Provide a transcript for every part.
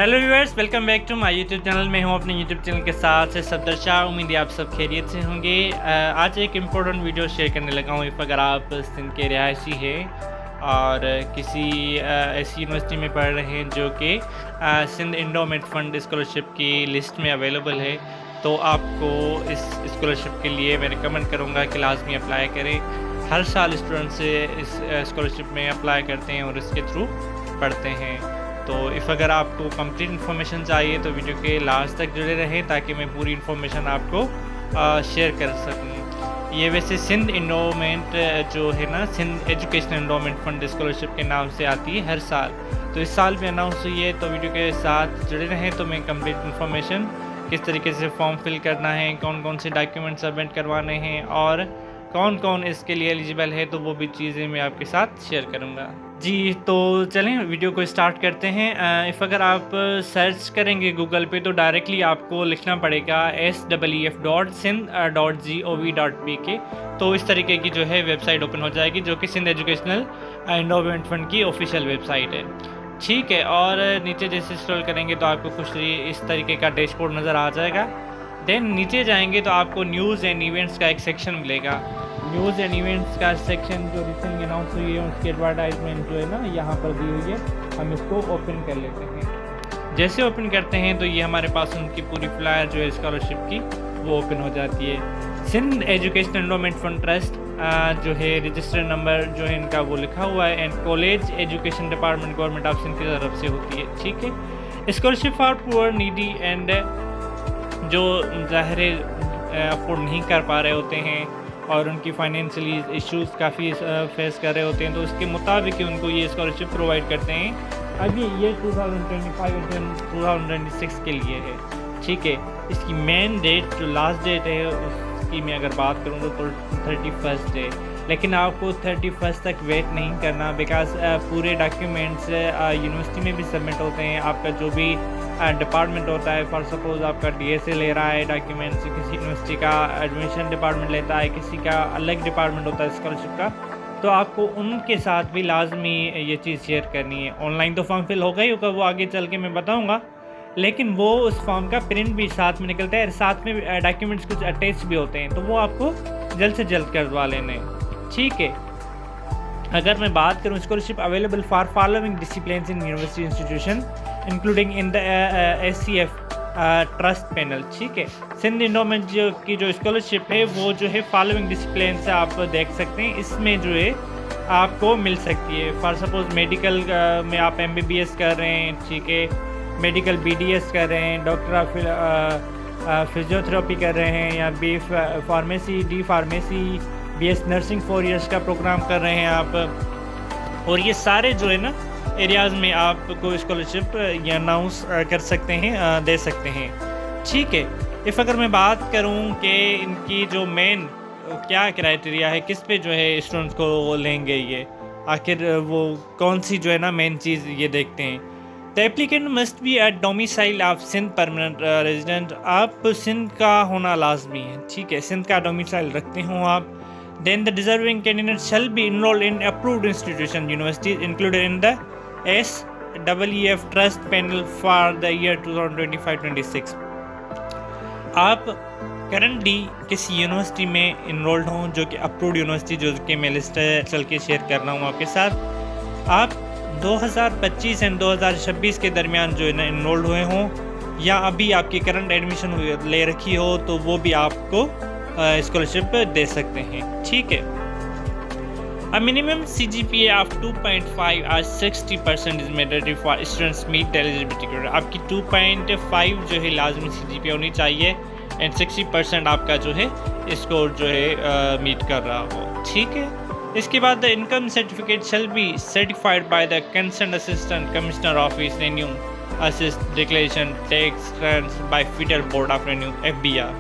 Hello viewers, welcome back to my YouTube channel. मैं हूं अपने यूट्यूब चैनल के साथ से सफदर शाह। उम्मीद है आप सब खैरियत से होंगे। आज एक इम्पोर्टेंट वीडियो शेयर करने लगा हूं। अगर आप सिंध के रिहायशी हैं और किसी ऐसी यूनिवर्सिटी में पढ़ रहे हैं जो कि सिंध एंडोमेंट फ़ंड स्कॉलरशिप की लिस्ट में अवेलेबल है, तो आपको इस स्कॉलरशिप के लिए मैं रिकमेंड करूँगा कि लाजमी अप्लाई करें। हर साल स्टूडेंट से इस स्कॉलरशिप में अप्लाई करते हैं और इसके थ्रू पढ़ते हैं। तो अगर आपको कंप्लीट इन्फॉर्मेशन चाहिए तो वीडियो के लास्ट तक जुड़े रहें ताकि मैं पूरी इन्फॉर्मेशन आपको शेयर कर सकूं। ये वैसे सिंध एंडोमेंट जो है ना, Sindh education endowment fund scholarship के नाम से आती है हर साल। तो इस साल भी अनाउंस हुई है, तो वीडियो के साथ जुड़े रहें तो मैं कंप्लीट इन्फॉर्मेशन किस तरीके से फॉर्म फिल करना है, कौन कौन से डॉक्यूमेंट सबमिट करवाने हैं और कौन कौन इसके लिए एलिजिबल है, तो वो भी चीज़ें मैं आपके साथ शेयर करूँगा। जी, तो चलें वीडियो को स्टार्ट करते हैं। अगर आप सर्च करेंगे गूगल पे तो डायरेक्टली आपको लिखना पड़ेगा sef.sindh.gov.pk। तो इस तरीके की जो है वेबसाइट ओपन हो जाएगी, जो कि सिंध एजुकेशनल एंडोमेंट फ़ंड की ऑफिशियल वेबसाइट है। ठीक है, और नीचे जैसे स्क्रॉल करेंगे तो आपको कुछ इस तरीके का डैशबोर्ड नज़र आ जाएगा। देन नीचे जाएंगे तो आपको न्यूज़ एंड इवेंट्स का एक सेक्शन मिलेगा। न्यूज़ एंड इवेंट्स का सेक्शन जो रिसेंटली अनाउंस हुई है उसकी एडवर्टाइजमेंट जो है ना यहाँ पर दी हुई है, हम इसको ओपन कर लेते हैं। जैसे ओपन करते हैं तो ये हमारे पास उनकी पूरी फ्लायर जो है स्कॉलरशिप की वो ओपन हो जाती है। Sindh education endowment fund trust जो है रजिस्टर्ड नंबर जो है इनका वो लिखा हुआ है, and college education department government of Sindh की तरफ से होती है। ठीक है, scholarship for poor needy and जो ज़ाहिर अफोर्ड नहीं कर पा रहे होते हैं और उनकी फाइनेंशियली इश्यूज़ काफ़ी फेस कर रहे होते हैं, तो उसके मुताबिक ही उनको ये स्कॉलरशिप प्रोवाइड करते हैं। अभी ये 2025-2026 के लिए है। ठीक है, इसकी मेन डेट जो लास्ट डेट है उसकी मैं अगर बात करूँ तो 31 है, लेकिन आपको 31 तक वेट नहीं करना, बिकॉज पूरे डॉक्यूमेंट्स यूनिवर्सिटी में भी सबमिट होते हैं। आपका जो भी डिपार्टमेंट होता है, फॉर सपोज आपका DSA ले रहा है डॉक्यूमेंट्स, किसी यूनिवर्सिटी का एडमिशन डिपार्टमेंट लेता है, किसी का अलग डिपार्टमेंट होता है स्कॉलरशिप का, तो आपको उनके साथ भी लाजमी ये चीज़ शेयर करनी है। ऑनलाइन तो फॉर्म फिल होगा ही होगा, वो आगे चल के मैं बताऊँगा, लेकिन वो उस फॉर्म का प्रिंट भी साथ में निकलता है, साथ में डॉक्यूमेंट्स कुछ अटैच भी होते हैं, तो वो आपको जल्द से जल्द करवा लेने। ठीक है, अगर मैं बात करूँ scholarship available for following disciplines in university institution including in the SCF trust panel. ठीक है, सिंध एंडोमेंट की जो स्कॉलरशिप है वो जो है फॉलोइंग डिसिप्लिन से आप देख सकते हैं, इसमें जो है आपको मिल सकती है। फॉर सपोज मेडिकल में आप MBBS कर रहे हैं, ठीक है, मेडिकल BDS कर रहे हैं, डॉक्टर ऑफ फिजियोथेरेपी कर रहे हैं, या B pharmacy, D pharmacy, BS nursing 4 years का प्रोग्राम कर रहे हैं आप, और ये सारे जो है ना एरियाज़ में आपको स्कॉलरशिप ये अनाउंस कर सकते हैं, दे सकते हैं। ठीक है, अगर मैं बात करूं कि इनकी जो मेन क्या क्राइटेरिया है, किस पे जो है स्टूडेंट्स को वो लेंगे, ये आखिर वो कौन सी जो है ना मेन चीज़ ये देखते हैं। The applicant must be at domicile of Sindh permanent resident. आप सिंध का होना लाजमी है। ठीक है, सिंध का डोमिसाइल रखते हो आप। Then the deserving candidate shall be enrolled in approved institution universities included in the SEF Trust Panel for the year 2025-26। आप करंटली किसी यूनिवर्सिटी में इनरोल्ड हों जो कि अप्रूव्ड यूनिवर्सिटी, जो कि मैं लिस्ट चल के शेयर कर रहा हूँ आपके साथ, आप 2025 एंड 2026 के दरमियान जो है ना इनरोल्ड हुए हों, या अभी आपकी करंट एडमिशन ले रखी हो, तो वो भी आपको स्कॉलरशिप दे सकते हैं। ठीक है, अ मिनिमम CGPA ऑफ 2.5 और 60% is mandatory for students meet the eligibility criteria. आपकी 2.5 जो है लाजमी CGPA होनी चाहिए, एंड 60% आपका जो है स्कोर जो है मीट कर रहा हो। ठीक है, इसके बाद the income certificate shall be certified by the concern assistant commissioner office revenue assist declaration tax returns by federal board of revenue FBR।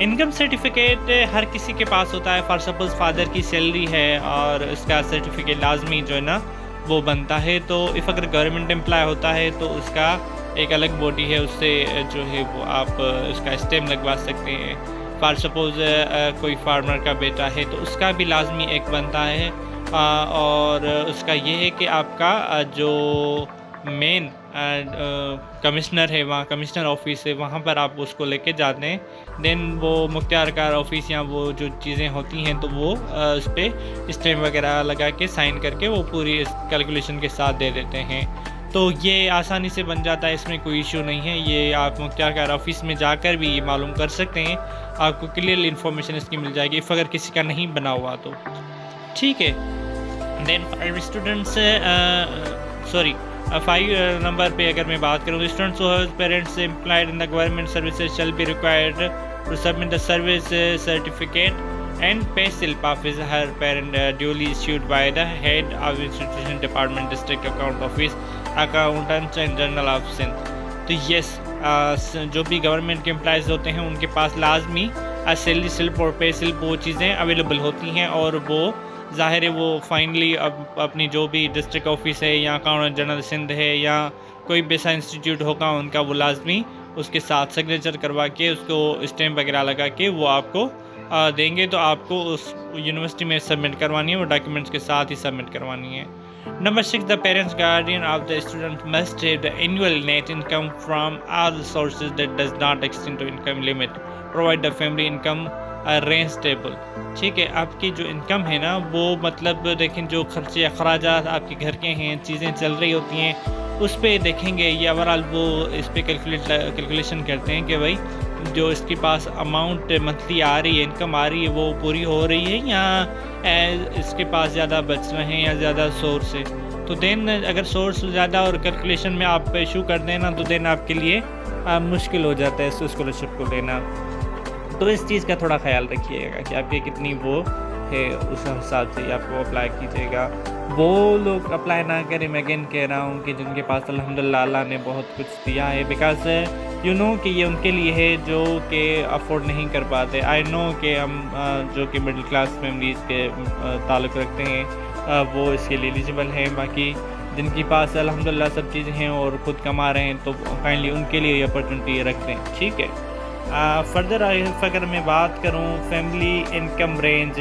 Income certificate हर किसी के पास होता है। फॉर सपोज फादर की सैलरी है और उसका सर्टिफिकेट लाजमी जो है ना वो बनता है, तो अगर गवर्नमेंट एम्प्लॉय होता है तो उसका एक अलग बॉडी है, उससे जो है वो आप उसका स्टैम्प लगवा सकते हैं। फॉर सपोज कोई फार्मर का बेटा है तो उसका भी लाजमी एक बनता है, और उसका ये है कि आपका जो मेन कमिश्नर है, वहाँ कमिश्नर ऑफिस है, वहाँ पर आप उसको लेके जाते हैं। देन वो मुख्तियारकार ऑफिस या वो जो चीज़ें होती हैं तो वो उस पर स्टैम्प वगैरह लगा के साइन करके वो पूरी कैलकुलेशन के साथ दे देते हैं। तो ये आसानी से बन जाता है, इसमें कोई इशू नहीं है। ये आप मुख्तियारकार ऑफिस में जाकर भी ये मालूम कर सकते हैं, आपको क्लियर इन्फॉर्मेशन इसकी मिल जाएगी अगर किसी का नहीं बना हुआ तो, ठीक है। देन 5 स्टूडेंट्स फाइव नंबर पे अगर मैं बात करूँ, students who have parents employed in the government services shall be required to submit the service certificate and pay slip of his her parent duly issued by the head of institution department district account office accountants and general of Sindh। तो yes, जो भी government के employees होते हैं उनके पास लाजमी salary slip और pay slip वो चीज़ें अवेलेबल होती हैं, और वो ज़ाहिर है वो फाइनली अपनी जो भी डिस्ट्रिक्ट ऑफिस है या अकाउंटेंट जनरल सिंध है या कोई भी ऐसा इंस्टीट्यूट होगा उनका वो लाजमी उसके साथ सिग्नेचर करवा के उसको स्टैम्प वगैरह लगा के वो आपको देंगे। तो आपको उस यूनिवर्सिटी में सबमिट करवानी है, वो डॉक्यूमेंट्स के साथ ही सबमिट करवानी है। Number 6, the parents guardian of the student must have the annual net income from all sources that does not extend to income limit, provide the family income range table. ठीक है, आपकी जो income है ना वो मतलब देखें जो खर्चे अखराजात आपके घर के हैं, चीज़ें चल रही होती हैं उस पर देखेंगे, ये ओवरऑल वो इस पर कैलकुलेशन करते हैं कि भाई जो इसके पास अमाउंट मंथली आ रही है, इनकम आ रही है, वो पूरी हो रही है या इसके पास ज़्यादा बच रहे हैं या ज़्यादा सोर्स है। तो देन अगर सोर्स ज़्यादा और कैलकुलेशन में आप इशू कर देना तो देन आपके लिए मुश्किल हो जाता है इस स्कॉलरशिप को लेना। तो इस चीज़ का थोड़ा ख्याल रखिएगा कि आपकी कितनी वो है, उस हिसाब से आपको अप्लाई कीजिएगा। वो लोग अप्लाई ना करें, मैं अगेन कह रहा हूँ कि जिनके पास अल्हम्दुलिल्लाह अल्लाह ने बहुत कुछ दिया है, बिकॉज यू नो कि ये उनके लिए है जो कि अफोर्ड नहीं कर पाते। आई नो कि हम जो कि मिडिल क्लास फैमिलीज़ के ताल्लुक़ रखते हैं वो इसके लिए एलिजिबल हैं, बाकी जिनके पास अल्हम्दुलिल्लाह सब चीज़ें हैं और ख़ुद कमा रहे हैं तो काइंडली उनके लिए ये अपॉर्चुनिटी रखते हैं, ठीक है। फर्दर अगर मैं बात करूँ family income range,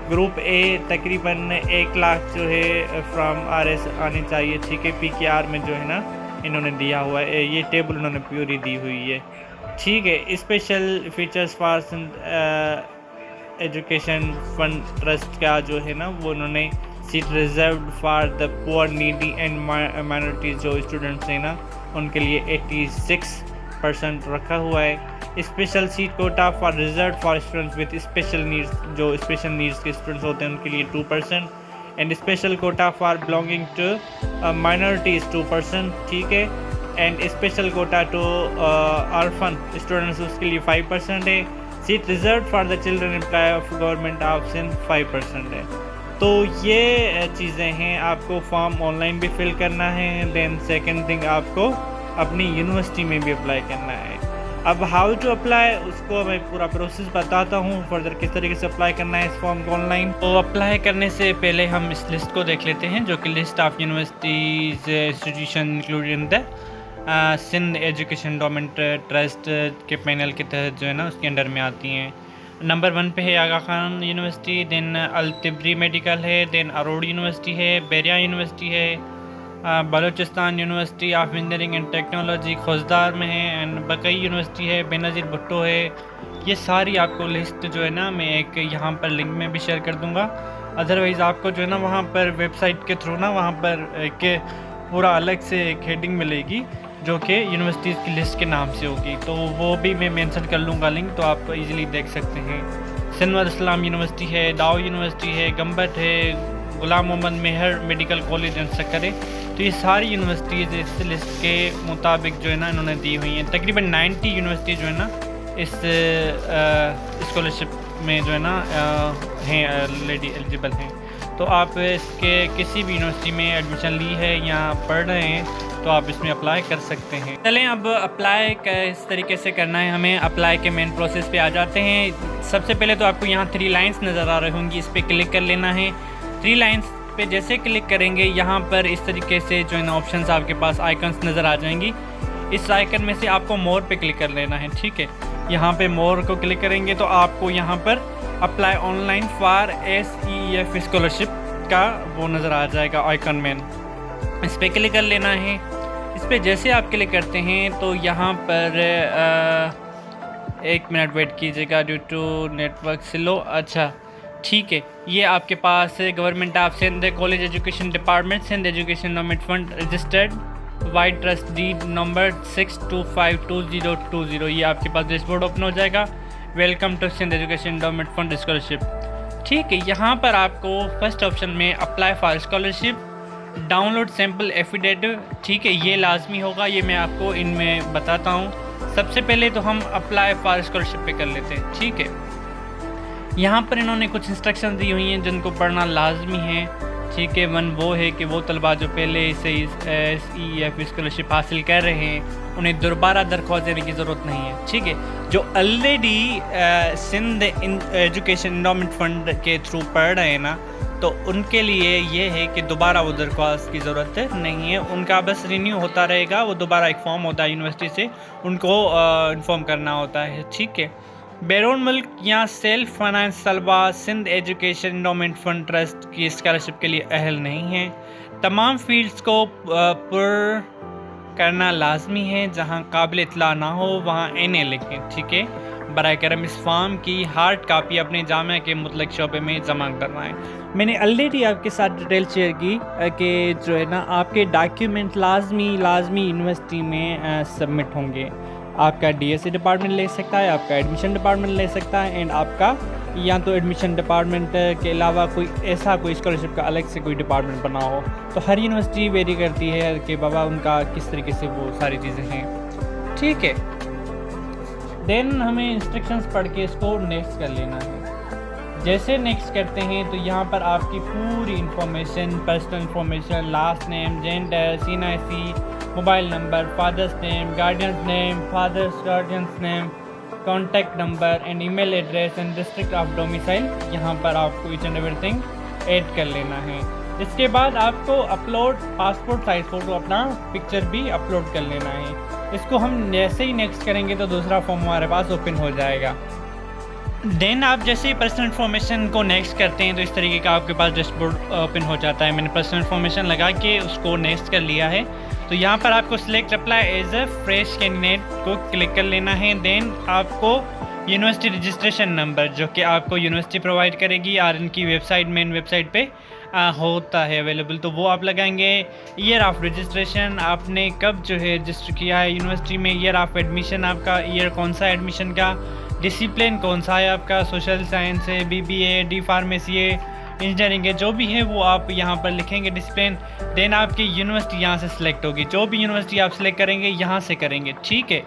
group A तकरीबन 1 लाख जो है फ्रॉम RS आनी चाहिए, ठीक है। PKR में जो है ना इन्होंने दिया हुआ है, ये टेबल उन्होंने पूरी दी हुई है, ठीक है। Special features for education fund trust का जो है ना वो उन्होंने seat reserve for the poor needy and minorities जो स्टूडेंट्स हैं ना उनके लिए 86% रखा हुआ है। Special seat quota for reserve for students with special needs, जो स्पेशल नीड्स के स्टूडेंट्स होते हैं उनके लिए 2%, and special quota for belonging to minorities 2%, ठीक है। And special quota to orphan students उसके लिए 5% है। Seat reserve for the children employ of government of Sindh 5% है। तो ये चीज़ें हैं, आपको फॉर्म ऑनलाइन भी फिल करना है। देन सेकेंड थिंग आपको अपनी यूनिवर्सिटी में भी अप्लाई करना है। अब हाउ टू अप्लाई उसको मैं पूरा प्रोसेस बताता हूँ, फर्दर किस तरीके से अप्लाई करना है इस फॉर्म को ऑनलाइन। तो अप्लाई करने से पहले हम इस लिस्ट को देख लेते हैं जो कि list of universities institution included in the Sindh education endowment trust के पैनल के तहत जो है ना उसके अंडर में आती हैं। नंबर 1 पे है Aga Khan university, then Al Tibri medical है, देन अरोड़ यूनिवर्सिटी है, बैरिया यूनिवर्सिटी है, Balochistan university of engineering and technology Khuzdar में है, एंड बकई यूनिवर्सिटी है, बेनज़ीर भुट्टो है। ये सारी आपको लिस्ट जो है ना मैं एक यहाँ पर लिंक में भी शेयर कर दूँगा। अदरवाइज़ आपको जो है ना वहाँ पर वेबसाइट के थ्रू ना वहाँ पर एक पूरा अलग से एक हेडिंग मिलेगी जो कि यूनिवर्सिटीज़ की लिस्ट के नाम से होगी, तो वो भी मैं मेंशन कर लूँगा लिंक, तो आप इजीली देख सकते हैं। सिंध इस्लाम यूनिवर्सिटी है, दाव यूनिवर्सिटी है, गम्बट है, गुलाम मोहम्मद मेहर मेडिकल कॉलेज एंड सक्कर है। तो ये सारी यूनिवर्सिटीज़ इस लिस्ट के मुताबिक जो है ना इन्होंने दी हुई हैं। तकरीबन 90 यूनिवर्सिटी जो है ना इस स्कॉलरशिप में जो है ना हैं ऑलरेडी एलिजिबल हैं। तो आप इसके किसी भी यूनिवर्सिटी में एडमिशन ली है या पढ़ रहे हैं तो आप इसमें अप्लाई कर सकते हैं। चलें अब अप्लाई किस तरीके से करना है, हमें अप्लाई के मेन प्रोसेस पे आ जाते हैं। सबसे पहले तो आपको यहाँ 3 लाइंस नज़र आ रही होंगी, इस पर क्लिक कर लेना है। 3 लाइंस पे जैसे क्लिक करेंगे यहाँ पर इस तरीके से जो है ना ऑप्शंस आपके पास आइकन्स नज़र आ जाएंगी। इस आइकन में से आपको मोर पे क्लिक कर लेना है, ठीक है। यहाँ पे मोर को क्लिक करेंगे तो आपको यहाँ पर apply online for SEF scholarship का वो नज़र आ जाएगा आइकन में, इस पर क्लिक कर लेना है। इस इस पे जैसे आप क्लिक करते हैं तो यहाँ पर 1 मिनट वेट कीजिएगा ड्यू टू नेटवर्क स्लो। अच्छा ठीक है, ये आपके पास government of Sindh college education department Sindh education endowment fund registered wide trust deed number 6252020, ये आपके पास डैशबोर्ड ओपन हो जाएगा। Welcome to Sindh education endowment fund scholarship. ठीक है, यहाँ पर आपको फर्स्ट ऑप्शन में apply for scholarship download sample affidavit, ठीक है, ये लाजमी होगा, ये मैं आपको इनमें बताता हूँ। सबसे पहले तो हम अप्लाई फॉर स्कॉलरशिप पे कर लेते हैं। ठीक है, यहाँ पर इन्होंने कुछ इंस्ट्रक्शन दी हुई हैं जिनको पढ़ना लाजमी है। ठीक है, वन वो है कि वो तलबा जो पहले से SEF स्कॉलरशिप हासिल कर रहे हैं उन्हें दोबारा दरख्वास्त देने की ज़रूरत नहीं है। ठीक है, जो already Sindh education endowment fund के थ्रू पढ़ रहे हैं ना, तो उनके लिए ये है कि दोबारा वो दरख्वास्त की ज़रूरत नहीं है, उनका बस रिन्यू होता रहेगा। वो दोबारा एक फॉर्म होता है यूनिवर्सिटी से, उनको इन्फॉर्म करना होता है। ठीक है, बैरून मुल्क या सेल्फ फाइनेंस तलबा Sindh education endowment fund trust की स्कॉलरशिप के लिए अहल नहीं है। तमाम फील्ड्स को पुर करना लाजमी है, जहां काबिल इत्ला ना हो वहां NA लिखें। ठीक है, बराए करम इस फॉर्म की हार्ड कापी अपने जामिया के मुतलक शोबे में जमा करवाएं। मैंने ऑलरेडी आपके साथ डिटेल शेयर की कि जो है ना आपके डॉक्यूमेंट लाजमी यूनिवर्सिटी में सबमिट होंगे। आपका DSE डिपार्टमेंट ले सकता है, आपका एडमिशन डिपार्टमेंट ले सकता है, एंड आपका या तो एडमिशन डिपार्टमेंट के अलावा कोई ऐसा कोई स्कॉलरशिप का अलग से कोई डिपार्टमेंट बना हो। तो हर यूनिवर्सिटी वेरी करती है कि बाबा उनका किस तरीके से वो सारी चीज़ें हैं। ठीक है, देन हमें इंस्ट्रक्शंस पढ़ के इसको नेक्स्ट कर लेना है। जैसे नेक्स्ट करते हैं तो यहाँ पर आपकी पूरी information, personal information, last name, gender, CNIC, mobile number, father's name, guardian's name, father's guardian's name, contact number and email address and district of domicile, यहाँ पर आपको ईच एंड एवरीथिंग ऐड कर लेना है। इसके बाद आपको अपलोड पासपोर्ट साइज फ़ोटो अपना पिक्चर भी अपलोड कर लेना है। इसको हम जैसे ही नेक्स्ट करेंगे तो दूसरा फॉर्म हमारे पास ओपन हो जाएगा। देन आप जैसे ही पर्सनल इन्फॉर्मेशन को नेक्स्ट करते हैं तो इस तरीके का आपके पास डैशबोर्ड ओपन हो जाता है। मैंने पर्सनल इन्फॉर्मेशन लगा के उसको नेक्स्ट कर लिया है। तो यहाँ पर आपको select apply as a fresh candidate को क्लिक कर लेना है। देन आपको यूनिवर्सिटी रजिस्ट्रेशन नंबर जो कि आपको यूनिवर्सिटी प्रोवाइड करेगी और इनकी वेबसाइट मेन वेबसाइट पे होता है अवेलेबल, तो वो आप लगाएंगे। ईयर ऑफ रजिस्ट्रेशन, आपने कब जो है रजिस्टर किया है यूनिवर्सिटी में। ईयर ऑफ एडमिशन, आपका ईयर कौन सा एडमिशन का। डिसिप्लिन कौन सा है आपका, सोशल साइंस है, BBA, D फार्मेसी है, इंजीनियरिंग है, जो भी है वो आप यहाँ पर लिखेंगे डिसिप्लिन। देन आपकी यूनिवर्सिटी यहाँ से सिलेक्ट होगी, जो भी यूनिवर्सिटी आप सिलेक्ट करेंगे यहाँ से करेंगे। ठीक है,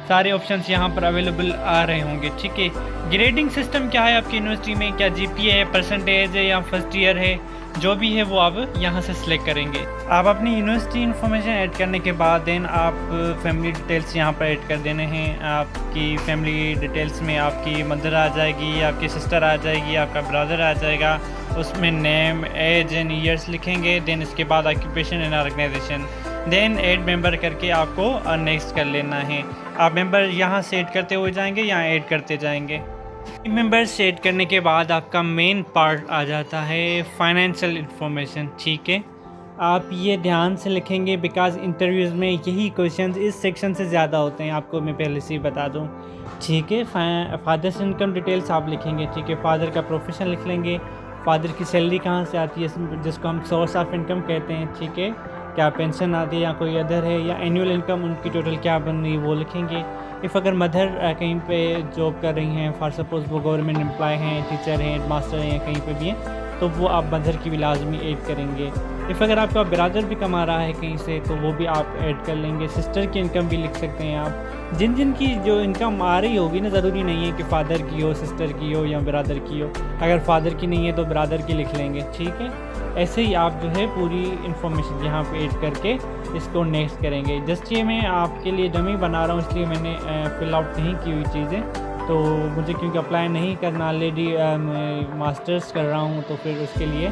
सारे ऑप्शंस यहाँ पर अवेलेबल आ रहे होंगे। ठीक है, ग्रेडिंग सिस्टम क्या है आपकी यूनिवर्सिटी में, क्या GPA है, परसेंटेज है या फर्स्ट ईयर है, जो भी है वो आप यहाँ से सिलेक्ट करेंगे। आप अपनी यूनिवर्सिटी इन्फॉर्मेशन ऐड करने के बाद देन आप फैमिली डिटेल्स यहाँ पर ऐड कर देने हैं। आपकी फैमिली डिटेल्स में आपकी मदर आ जाएगी, आपकी सिस्टर आ जाएगी, आपका ब्रदर आ जाएगा, उसमें नेम, एज एंड ईयर्स लिखेंगे। देन इसके बाद occupation and organisation, then add member करके आपको नेक्स्ट कर लेना है। आप मेंबर यहाँ से ऐड करते हुए जाएंगे, यहाँ ऐड करते जाएंगे। मेंबर्स ऐड करने के बाद आपका मेन पार्ट आ जाता है फाइनेंशियल इन्फॉर्मेशन। ठीक है, आप ये ध्यान से लिखेंगे बिकॉज इंटरव्यूज़ में यही क्वेश्चंस इस सेक्शन से ज़्यादा होते हैं, आपको मैं पहले से ही बता दूं। ठीक है, फादर्स इनकम डिटेल्स आप लिखेंगे। ठीक है, फादर का प्रोफेशन लिख लेंगे, फादर की सैलरी कहाँ से आती है जिसको हम सोर्स ऑफ इनकम कहते हैं। ठीक है, क्या पेंशन आती है या कोई अदर है, या एनुअल इनकम उनकी टोटल क्या बन रही है वो लिखेंगे। इफ़ अगर मदर कहीं पे जॉब कर रही हैं, फॉर सपोज़ वो गवर्नमेंट एम्प्लॉय हैं, टीचर हैं, हेडमास्टर हैं, कहीं पे भी हैं, तो वो आप मदर की भी लाजमी ऐड करेंगे। इफ़ अगर आपका ब्रदर भी कमा रहा है कहीं से तो वो भी आप ऐड कर लेंगे। सिस्टर की इनकम भी लिख सकते हैं आप। जिन की जो इनकम आ रही होगी ना, ज़रूरी नहीं है कि फ़ादर की हो, सिस्टर की हो या ब्रदर की हो। अगर फादर की नहीं है तो ब्रदर की लिख लेंगे। ठीक है, ऐसे ही आप जो है पूरी इन्फॉर्मेशन यहाँ पे ऐड करके इसको नेक्स्ट करेंगे। जस्ट ये मैं आपके लिए डमी बना रहा हूँ, इसलिए मैंने फिल आउट नहीं की हुई चीज़ें, तो मुझे क्योंकि अप्लाई नहीं करना, ऑलरेडी मास्टर्स कर रहा हूँ, तो फिर उसके लिए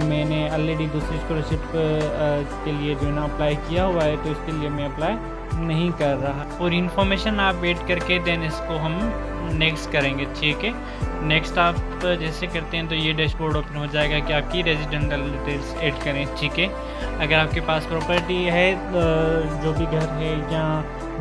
मैंने ऑलरेडी दूसरी स्कॉलरशिप के लिए जो है ना अप्लाई किया हुआ है, तो इसके लिए मैं अप्लाई नहीं कर रहा। और इन्फॉर्मेशन आप ऐड करके देन इसको हम नेक्स्ट करेंगे। ठीक है, नेक्स्ट आप जैसे करते हैं तो ये डैशबोर्ड ओपन हो जाएगा कि आपकी रेजिडेंशियल डिटेल्स ऐड करें। ठीक है, अगर आपके पास प्रॉपर्टी है जो भी घर है या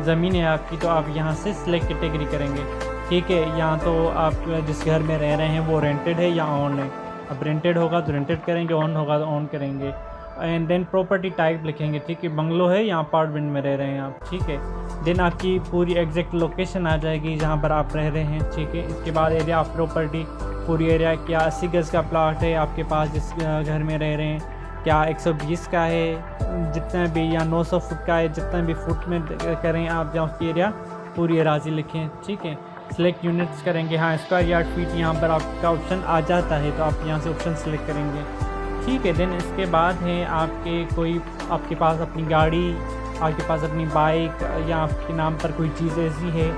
ज़मीन है आपकी, तो आप यहाँ से सिलेक्ट कैटेगरी करेंगे। ठीक है, यहाँ तो आप जिस घर में रह रहे हैं वो रेंटेड है या ऑन है। अब रेंटेड होगा तो रेंटेड करेंगे, ऑन होगा तो ऑन करेंगे। एंड देन प्रॉपर्टी टाइप लिखेंगे। ठीक है, बंगलो है या अपार्टमेंट में रह रहे हैं आप। ठीक है, देन आपकी पूरी एग्जैक्ट लोकेशन आ जाएगी जहाँ पर आप रह रहे हैं। ठीक है, इसके बाद एरिया ऑफ प्रॉपर्टी, पूरी एरिया क्या 80 गज़ का प्लाट है आपके पास जिस घर में रह रहे हैं, क्या 120 का है, जितना भी, या 900 फुट का है, जितना भी फुट में करें आप, जहाँ उसकी एरिया पूरी एराजी लिखें। ठीक है, सिलेक्ट यूनिट्स करेंगे। हाँ, स्क्वायर यार्ड फीट यहाँ पर आपका ऑप्शन आ जाता है, तो आप यहाँ से ऑप्शन सेलेक्ट करेंगे। ठीक है, देन इसके बाद है आपके पास अपनी गाड़ी, आपके पास अपनी बाइक या आपके नाम पर कोई चीज़ ऐसी है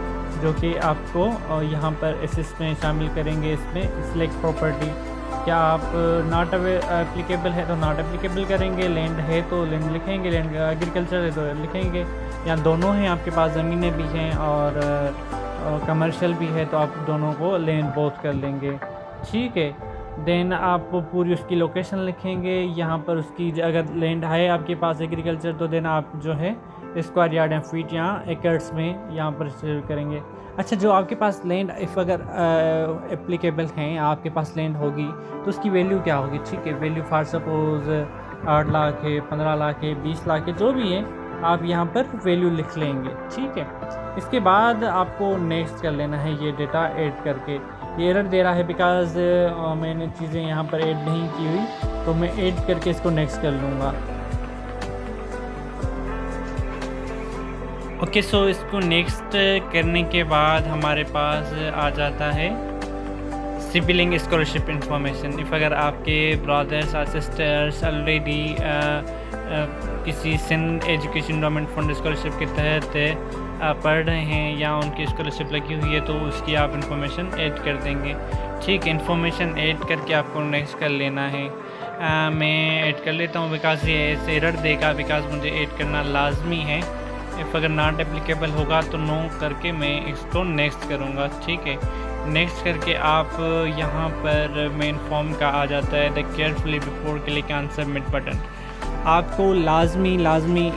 जो कि आपको यहाँ पर इसमें शामिल करेंगे। इसमें सिलेक्ट प्रॉपर्टी, क्या आप नॉट एप्लीकेबल है तो नॉट एप्लीकेबल करेंगे, लैंड है तो लैंड लिखेंगे, लैंड एग्रीकल्चर है तो लिखेंगे, या दोनों हैं आपके पास, ज़मीनें भी हैं और कमर्शियल भी है तो आप दोनों को लैंड बोथ कर लेंगे। ठीक है, देन आप पूरी उसकी लोकेशन लिखेंगे। यहाँ पर उसकी अगर लैंड है आपके पास एग्रीकल्चर, तो देन आप जो है स्क्वायर यार्ड एंड फीट यहाँ एकर्स में यहाँ पर सेव करेंगे। अच्छा, जो आपके पास लैंड इफ़ अगर एप्लीकेबल हैं, आपके पास लैंड होगी तो उसकी वैल्यू क्या होगी। ठीक है, वैल्यू फॉर सपोज़ 8 लाख है, 15 लाख है, 20 लाख है, जो भी है आप यहाँ पर वैल्यू लिख लेंगे। ठीक है, इसके बाद आपको नेक्स्ट कर लेना है ये डेटा ऐड करके। ये एरर दे रहा है बिकॉज़ मैंने चीज़ें यहाँ पर ऐड नहीं की हुई, तो मैं ऐड करके इसको नेक्स्ट कर लूँगा। ओके, सो इसको नेक्स्ट करने के बाद हमारे पास आ जाता है सिबलिंग स्कॉलरशिप इंफॉर्मेशन। इफ़ अगर आपके ब्रदर्स और सिस्टर्स ऑलरेडी किसी Sindh education endowment fund scholarship के तहत पढ़ रहे हैं या उनकी स्कॉलरशिप लगी हुई है, तो उसकी आप इन्फॉर्मेशन ऐड कर देंगे। ठीक है, इन्फॉर्मेशन ऐड करके आपको नेक्स्ट कर लेना है। मैं ऐड कर लेता हूँ बिकॉज़ ये ऐसे एरर देगा, बिकॉज़ मुझे ऐड करना लाजमी है। इफ़ अगर नॉट एप्लीकेबल होगा तो नो करके मैं इसको नेक्स्ट करूँगा। ठीक है, नेक्स्ट करके आप यहाँ पर मेन फॉर्म का आ जाता है the carefully before click on submit button. आपको लाजमी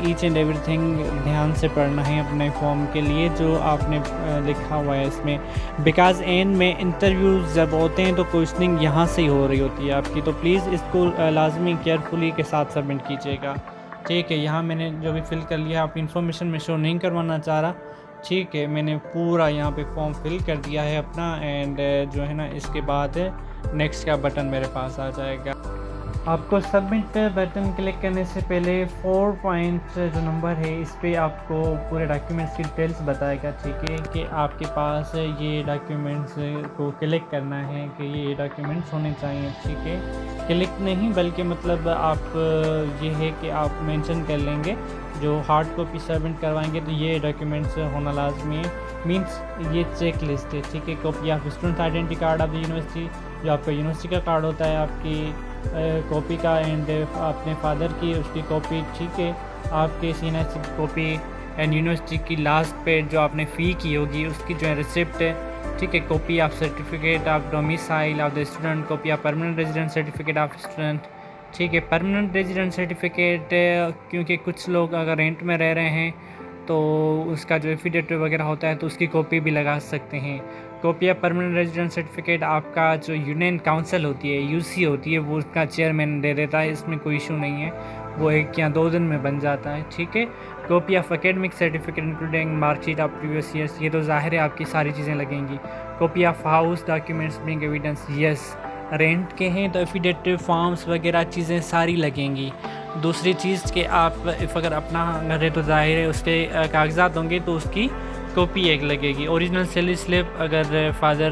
ईच एंड एवरीथिंग ध्यान से पढ़ना है अपने फॉर्म के लिए जो आपने लिखा हुआ है इसमें, बिकॉज़ एंड में इंटरव्यूज़ जब होते हैं तो क्वेश्चनिंग यहाँ से ही हो रही होती है आपकी, तो प्लीज़ इसको लाजमी केयरफुली के साथ सबमिट कीजिएगा। ठीक है, यहाँ मैंने जो भी फिल कर लिया, आप इन्फॉर्मेशन में शो नहीं करवाना चाह रहा। ठीक है, मैंने पूरा यहाँ पे फॉर्म फिल कर दिया है अपना, एंड जो है ना इसके बाद नेक्स्ट का बटन मेरे पास आ जाएगा। आपको सबमिट बटन क्लिक करने से पहले 4 पॉइंट जो नंबर है इस पर आपको पूरे डॉक्यूमेंट्स की डिटेल्स बताएगा। ठीक है, कि आपके पास ये डॉक्यूमेंट्स को क्लिक करना है कि ये डॉक्यूमेंट्स होने चाहिए। ठीक है, क्लिक नहीं बल्कि मतलब आप ये है कि आप मेंशन कर लेंगे जो हार्ड कॉपी सबमिट करवाएंगे तो ये डॉक्यूमेंट्स होना लाजमी है। मीन्स ये चेक लिस्ट है। ठीक है, copy of student identity card of the university, जो आपका यूनिवर्सिटी का कार्ड होता है आपकी कॉपी का, एंड अपने फादर की उसकी कॉपी। ठीक है, आपके सीनियर की कॉपी, एंड यूनिवर्सिटी की लास्ट पेड जो आपने फ़ी की होगी उसकी जो है रिसिप्ट है। ठीक है, copy of certificate of domicile of the student, copy of permanent resident certificate of student. ठीक है, परमानेंट रेजिडेंट सर्टिफिकेट क्योंकि कुछ लोग अगर रेंट में रह रहे हैं तो उसका जो एफिडेविट वगैरह होता है तो उसकी कॉपी भी लगा सकते हैं। Copy of permanent resident certificate आपका जो यूनियन काउंसिल होती है, यूसी होती है, वो उसका चेयरमैन दे देता है, इसमें कोई इशू नहीं है, वो 1 या 2 दिन में बन जाता है। ठीक है, copy of academic certificate including marksheet of previous years, ये तो ज़ाहिर है आपकी सारी चीज़ें लगेंगी। Copy of house documents being evidence, yes rent के हैं तो एफिडेविट फॉर्म्स वगैरह चीज़ें सारी लगेंगी। दूसरी चीज़ कि आप इफ़ अगर अपना घर है तो ज़ाहिर है उसके कागजात होंगे तो उसकी कॉपी एक लगेगी। ओरिजिनल सैलरी स्लिप, अगर फादर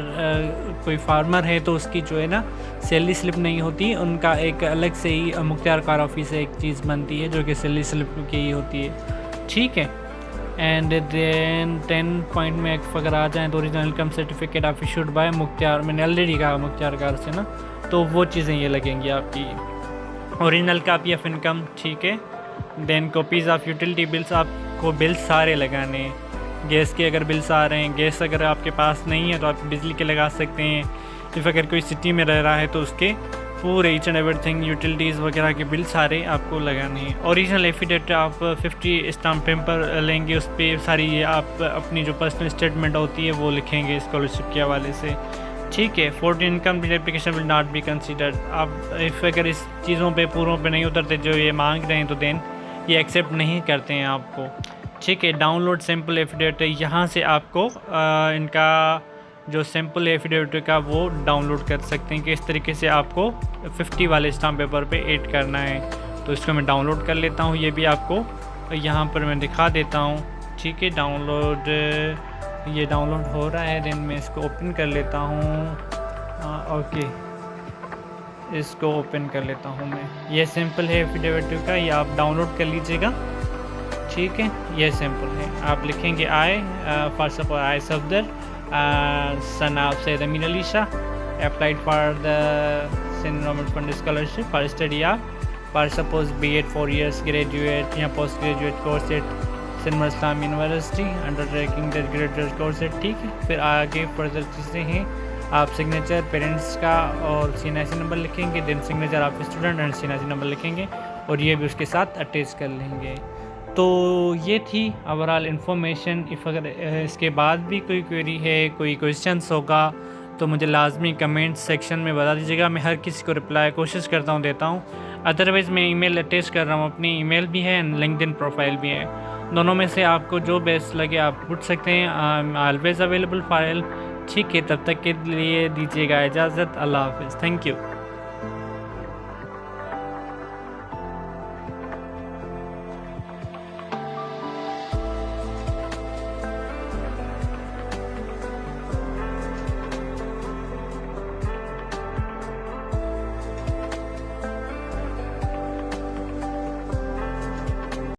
कोई फार्मर है तो उसकी जो है ना सैलरी स्लिप नहीं होती, उनका एक अलग से ही मुख्तियार कार ऑफिस से एक चीज़ बनती है जो कि सैलरी स्लिप की ही होती है। ठीक है, एंड देन 10 पॉइंट में अगर आ जाएँ तो original income certificate of issued by मुख्तियार, मैंने ऑलरेडी कहा मुख्तियार कार से ना, तो वो चीज़ें ये लगेंगी आपकी। ओरिजिनल कॉपी ऑफ इनकम, ठीक है, then copies of utility bills, आपको बिल्स सारे लगाने हैं। गैस के अगर बिल्स आ रहे हैं, गैस अगर आपके पास नहीं है तो आप बिजली के लगा सकते हैं। इफ़ अगर कोई सिटी में रह रहा है तो उसके पूरे ईच एंड एवरीथिंग यूटिलिटीज़ वगैरह के बिल सारे आपको लगाने हैं। ओरिजिनल एफिडेविट आप 50 स्टाम्प पेपर लेंगे, उस पर सारी आप अपनी जो पर्सनल स्टेटमेंट होती है वो लिखेंगे स्कॉलरशिप के हवाले से, ठीक है। For income application will not be considered. आप इफ़ अगर इस चीज़ों पे पूरों पे नहीं उतरते जो ये मांग रहे हैं तो देन ये एक्सेप्ट नहीं करते हैं आपको, ठीक है। डाउनलोड सिंपल एफिडेविट है, यहाँ से आपको इनका जो सिंपल एफिडेविट का वो डाउनलोड कर सकते हैं कि इस तरीके से आपको 50 वाले स्टाम्प पेपर पे ऐड करना है। तो इसको मैं डाउनलोड कर लेता हूँ, ये भी आपको यहाँ पर मैं दिखा देता हूँ, ठीक है। डाउनलोड, ये डाउनलोड हो रहा है, देन मैं इसको ओपन कर लेता हूँ। ओके, इसको ओपन कर लेता हूँ मैं। ये सिंपल है एफिडेविट का, ये आप डाउनलोड कर लीजिएगा, ठीक है। ये सिंपल है, आप लिखेंगे I for suppose I Safdar son of Sayyid Amin Ali Shah applied for the Sindh Government Fund Scholarship for study of for suppose B.Ed 4 years graduate या post graduate course at Sindh Islam University undertaking the graduate course at, ठीक है। फिर आगे further चीज़ें हैं, आप signature parents का और CNIC नंबर लिखेंगे, देन सिग्नेचर आप स्टूडेंट एंड CNIC नंबर लिखेंगे और ये भी उसके साथ अटैच कर लेंगे। तो ये थी ओवरऑल इन्फॉर्मेशन। इफ़ अगर इसके बाद भी कोई क्वेरी है, कोई क्वेश्चंस होगा तो मुझे लाजमी कमेंट सेक्शन में बता दीजिएगा, मैं हर किसी को रिप्लाई कोशिश करता हूँ देता हूँ। अदरवाइज़ मैं ईमेल अटैच कर रहा हूँ, अपनी ईमेल भी है एंड लिंक्डइन प्रोफाइल भी है, दोनों में से आपको जो बेस्ट लगे आप पूछ सकते हैं। I am always available for help, ठीक है। तब तक के लिए दीजिएगा इजाज़त, अल्लाह हाफ़िज़, थैंक यू।